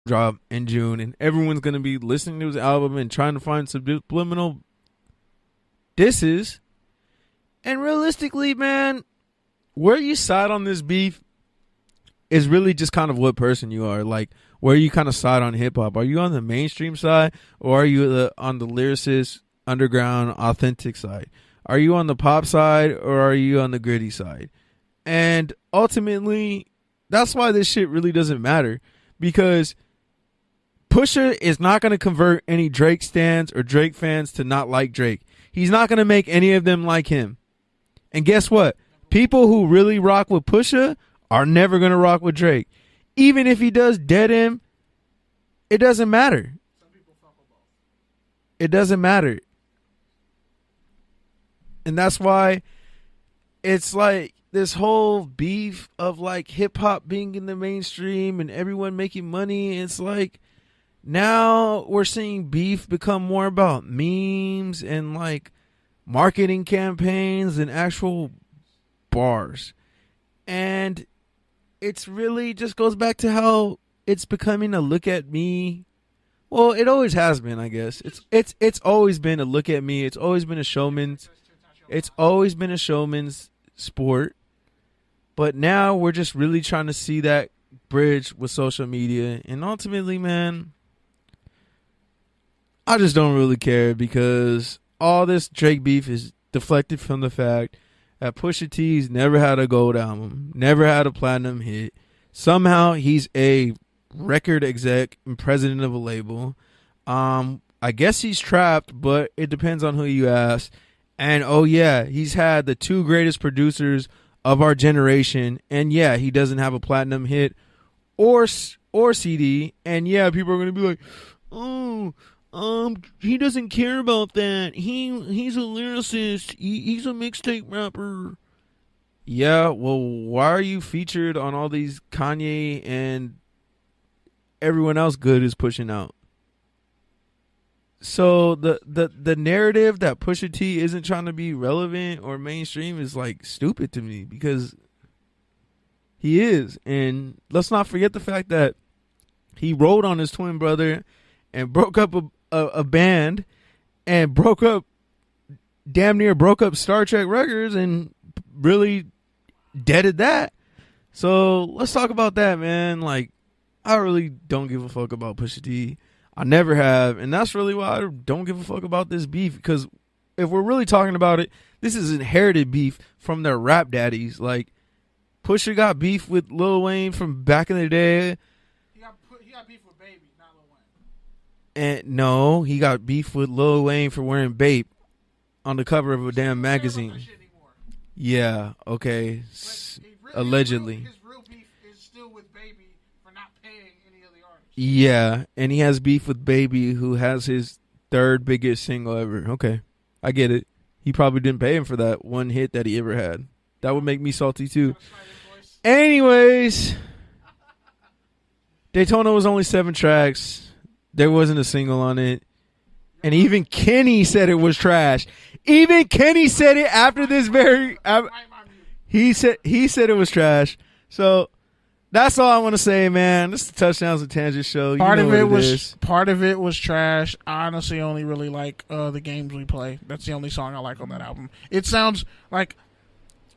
drop in June, and everyone's gonna be listening to his album and trying to find subliminal disses. And realistically, man, where you side on this beef is really just kind of what person you are. Like, where you kind of side on hip hop. Are you on the mainstream side, or are you on the lyricist, underground, authentic side? Are you on the pop side, or are you on the gritty side? And ultimately, that's why this shit really doesn't matter, because Pusha is not going to convert any Drake stans or Drake fans to not like Drake. He's not going to make any of them like him. And guess what? People who really rock with Pusha are never going to rock with Drake. Even if he does dead him, it doesn't matter. It doesn't matter. And that's why it's like this whole beef of like hip hop being in the mainstream and everyone making money. It's like now we're seeing beef become more about memes and like marketing campaigns and actual bars. And it's really just goes back to how it's becoming a look at me. Well, it always has been, I guess. It's always been a look at me. It's always been a showman's. It's always been a showman's sport. But now we're just really trying to see that bridge with social media. And ultimately, man, I just don't really care, because all this Drake beef is deflected from the fact that Pusha T's never had a gold album, never had a platinum hit. Somehow he's a record exec and president of a label. I guess he's trapped, but it depends on who you ask. And oh yeah, he's had the two greatest producers of our generation, and yeah, he doesn't have a platinum hit or CD. And yeah, people are gonna be like, oh, he doesn't care about that. He's a lyricist. He's a mixtape rapper. Yeah, well, why are you featured on all these Kanye and everyone else good is pushing out? So the narrative that Pusha T isn't trying to be relevant or mainstream is like stupid to me, because he is. And let's not forget the fact that he rolled on his twin brother and broke up a band and damn near broke up Star Trek Records and really deaded that. So let's talk about that, man. Like, I really don't give a fuck about Pusha T. I never have, and that's really why I don't give a fuck about this beef, because if we're really talking about it, this is inherited beef from their rap daddies. Like, Pusha got beef with Lil Wayne from back in the day. He got beef with Baby, not Lil Wayne. And no, he got beef with Lil Wayne for wearing Bape on the cover of a damn magazine. Yeah, okay. Allegedly. His real beef is still with Baby for not paying any of the artists. Yeah, and he has beef with Baby, who has his third biggest single ever. Okay, I get it. He probably didn't pay him for that one hit that he ever had. That would make me salty too. Anyways, Daytona was only 7 tracks. There wasn't a single on it. And even Kenny said it was trash. Even Kenny said it after this very... He said it was trash. So that's all I want to say, man. This is the Touchdowns and Tangents show. Part of it was trash. I honestly only really like The Games We Play. That's the only song I like on that album. It sounds like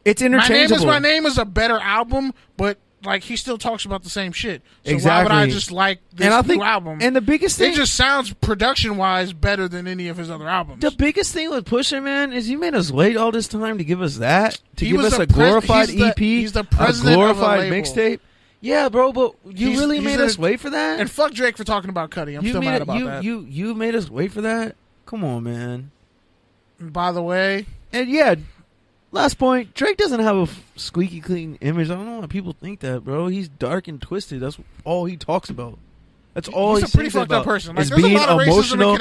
it's interchangeable. My Name is a better album, but like he still talks about the same shit. So exactly. Why would I just like this new album? And the biggest thing, it just sounds production wise better than any of his other albums. The biggest thing with Pusha, man, is he made us wait all this time to give us that, to give us a glorified EP, he's the president a glorified of a mixtape. Yeah, bro, but you really made us wait for that. And fuck Drake for talking about Cudi. I'm still mad about that. You made us wait for that. Come on, man. And by the way, and yeah. Last point, Drake doesn't have a squeaky clean image. I don't know why people think that, bro. He's dark and twisted. That's all he talks about. That's all he's a pretty fucked up person. Like, is being emotional.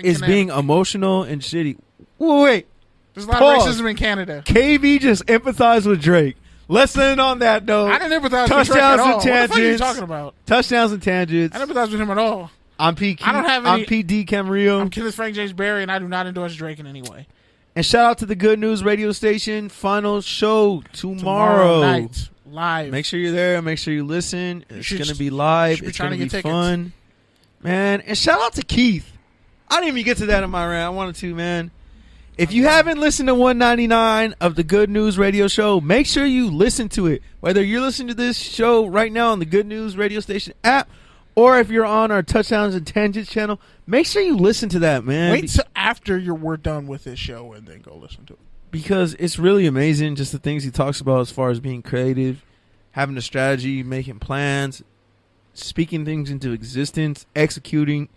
Is being emotional and shitty. Wait. There's a lot of racism in Canada. KV just empathized with Drake. Let's end on that note. I didn't empathize with Drake at all. What the fuck are you talking about? Touchdowns and Tangents. I didn't empathize with him at all. I'm PD Camarillo. I'm Kenneth Frank James Barry, and I do not endorse Drake in any way. And shout out to the Good News radio station. Final show tomorrow night. Live. Make sure you're there. Make sure you listen. It's going to be live. It's going to be fun. Man, and shout out to Keith. I didn't even get to that in my rant. I wanted to, man. If you haven't listened to 199 of the Good News Radio Show, make sure you listen to it. Whether you're listening to this show right now on the Good News Radio Station app, or if you're on our Touchdowns and Tangents channel, make sure you listen to that, man. Wait till after we're done with this show and then go listen to it. Because it's really amazing, just the things he talks about as far as being creative, having a strategy, making plans, speaking things into existence, executing,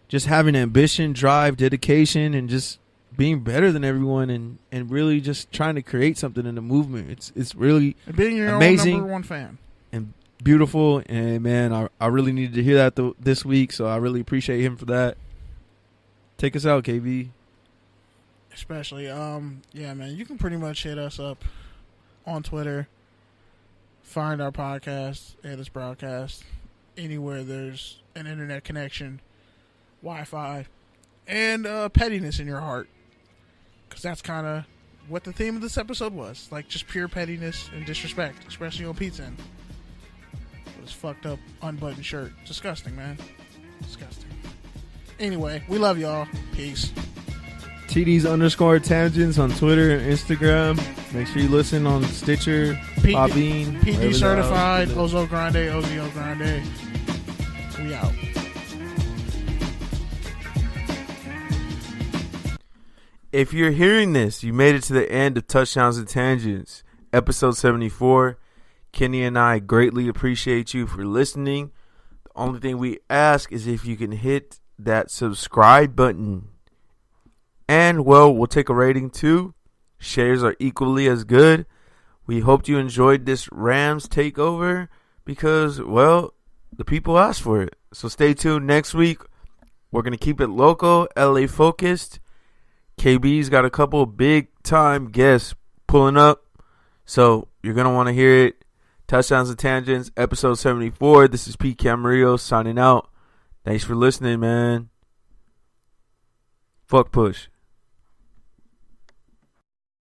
just having ambition, drive, dedication, and just being better than everyone, and really just trying to create something in the movement. It's really and being your amazing, own number one fan, and beautiful. And man, I really needed to hear that this week, so I really appreciate him for that. Take us out, KB. Especially, yeah, man. You can pretty much hit us up on Twitter. Find our podcast and this broadcast anywhere there's an internet connection, Wi-Fi, and pettiness in your heart. Because that's kind of what the theme of this episode was. Like, just pure pettiness and disrespect, especially on Pizza. With his fucked up, unbuttoned shirt. Disgusting, man. Disgusting. Anyway, we love y'all. Peace. TDs_tangents on Twitter and Instagram. Make sure you listen on Stitcher, Podbean. PD certified, Ozo Grande, Ozio Grande. We out. If you're hearing this, you made it to the end of Touchdowns and Tangents, episode 74. Kenny and I greatly appreciate you for listening. The only thing we ask is if you can hit that subscribe button. And, well, we'll take a rating too. Shares are equally as good. We hope you enjoyed this Rams takeover because, well, the people asked for it. So stay tuned next week. We're going to keep it local, LA focused. KB's got a couple big-time guests pulling up, so you're going to want to hear it. Touchdowns and Tangents, episode 74. This is Pete Camarillo signing out. Thanks for listening, man. Fuck Push.